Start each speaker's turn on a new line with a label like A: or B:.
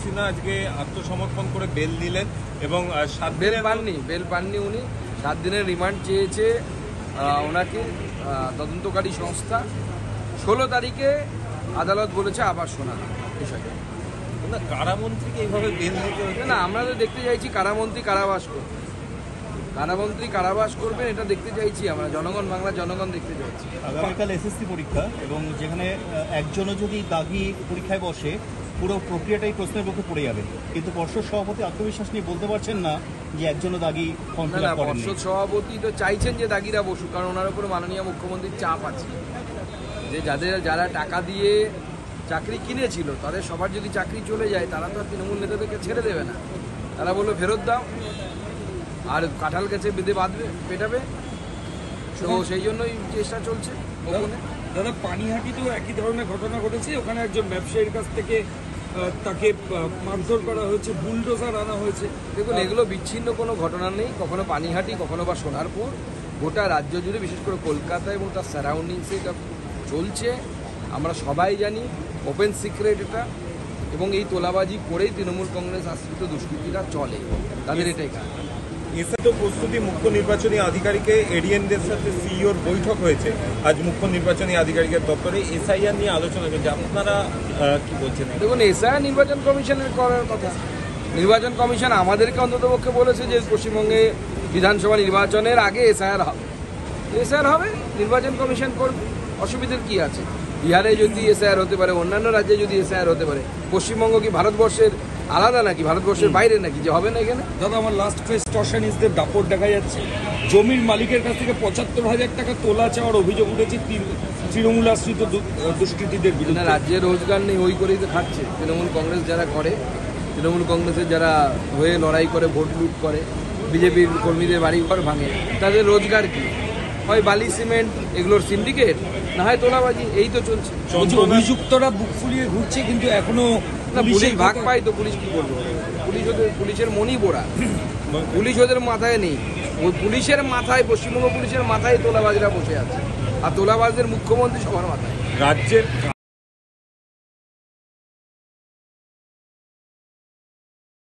A: সিনহা আজকে আত্মসমর্পণ করে বেল দিলেন এবং
B: বেল পাননি উনি 7 দিনের রিমান্ড চেয়েছে ওনাকে তদন্তকারী সংস্থা। 16 তারিখে আদালত বলেছে আবার শোনা বিষয়টা।
A: না, কারামন্ত্রীকে এইভাবে বেল দিতে হচ্ছে
B: না, আমরা তো দেখতে চাইছি কারামন্ত্রী কারাবাস করবে, কারামন্ত্রী কারাবাস করবেন, এটা দেখতে চাইছি আমরা। জনগণ, বাংলা জনগণ দেখতে চাইছি।
C: আগামীকাল এসএসসি পরীক্ষা এবং যেখানে একজনও যদি দাগি পরীক্ষায় বসে পুরো প্রক্রিয়াটাই প্রশ্নের মুখে পড়ে যাবে, কিন্তু পর্ষদ সভাপতি আত্মবিশ্বাস নিয়ে বলতে পারছেন না যে একজনও দাগি ফর্ম ফিল আপ করেননি।
B: পর্ষদ সভাপতি তো চাইছেন যে দাগিরা বসুক, কারণ ওনার উপরে মাননীয় মুখ্যমন্ত্রীর চাপ আছে যে যারা টাকা দিয়ে চাকরি কিনেছিল তাদের সবার যদি চাকরি চলে যায়, তারা তো তৃণমূল নেতাদেরকে ছেড়ে দেবে না। তারা বললো ফেরত দাও, আর কাঁঠাল গাছে বেঁধে বাঁধবে, পেটাবে। তো সেই জন্যই চেষ্টা চলছে।
D: দাদা, পানিহাটিতেও একই ধরনের ঘটনা ঘটেছে। ওখানে একজন ব্যবসায়ীর কাছ থেকে তাকে মারধর করা হয়েছে, বুলডোজার আনা হয়েছে।
B: দেখুন, এগুলো বিচ্ছিন্ন কোনো ঘটনা নেই। কখনো পানিহাটি, কখনো বা সোনারপুর, গোটা রাজ্য জুড়ে, বিশেষ করে কলকাতা এবং তার সারাউন্ডিংসে এটা চলছে। আমরা সবাই জানি, ওপেন সিক্রেট এটা। এবং এই তোলাবাজি করেই তৃণমূল কংগ্রেস আশ্রিত দুষ্কৃতীরা চলে, তাদের এটাই কাজ।
A: এসে তো প্রস্তুতি, মুখ্য নির্বাচনী আধিকারিকের এডিএনদের সাথে সিইওর বৈঠক হয়েছে আজ মুখ্য নির্বাচনী আধিকারিকের দপ্তরে। এসআইআর নিয়ে আলোচনা হয়েছে, আপনারা কি বলছেন?
B: দেখুন, এসআইআর নির্বাচন কমিশনের করার কথা। নির্বাচন কমিশন আমাদেরকে অন্ততপক্ষে বলেছে যে পশ্চিমবঙ্গে বিধানসভা নির্বাচনের আগে এসআইআর হবে। এসআইআর হবে, নির্বাচন কমিশন করবে, অসুবিধার কি আছে? বিহারে যদি এসআইআর হতে পারে, অন্যান্য রাজ্যে যদি এসআইআর হতে পারে, পশ্চিমবঙ্গ কি ভারতবর্ষের আলাদা নাকি, ভারতবর্ষের বাইরে নাকি, যে হবে না এখানে?
D: দাদা, আমার লাস্ট এক্সটর্শনিস্টদের দাপট দেখা যাচ্ছে। জমির মালিকের কাছ থেকে ৭৫,০০০ টাকা তোলা চাওয়ার অভিযোগ উঠেছে তৃণমূল আশ্রিত দুষ্কৃতীদের বিরুদ্ধে।
B: রাজ্যে রোজগার নেই, ওই করেই তো খাচ্ছে তৃণমূল কংগ্রেস যারা করে। তৃণমূল কংগ্রেসের যারা হয়ে লড়াই করে, ভোট লুট করে, বিজেপির কর্মীদের বাড়িঘর ভাঙে, তাদের রোজগার কি? হয় বালি সিমেন্ট এগুলোর সিন্ডিকেট, না হয় তোলাবাজি, এই তো চলছে।
D: অভিযুক্তরা বুক ফুলিয়ে ঘুরছে, কিন্তু এখনো
B: পুলিশ ভাগ পায় তো পুলিশ কি করবে? পুলিশের মনি বোড়া, পুলিশ ওদের মাথায় নেই। ওই পুলিশের মাথায়, পশ্চিমবঙ্গ পুলিশের মাথায় তোলাবাজরা বসে আছে, আর তোলাবাজদের মুখ্যমন্ত্রী সবার মাথায়।
A: রাজ্যের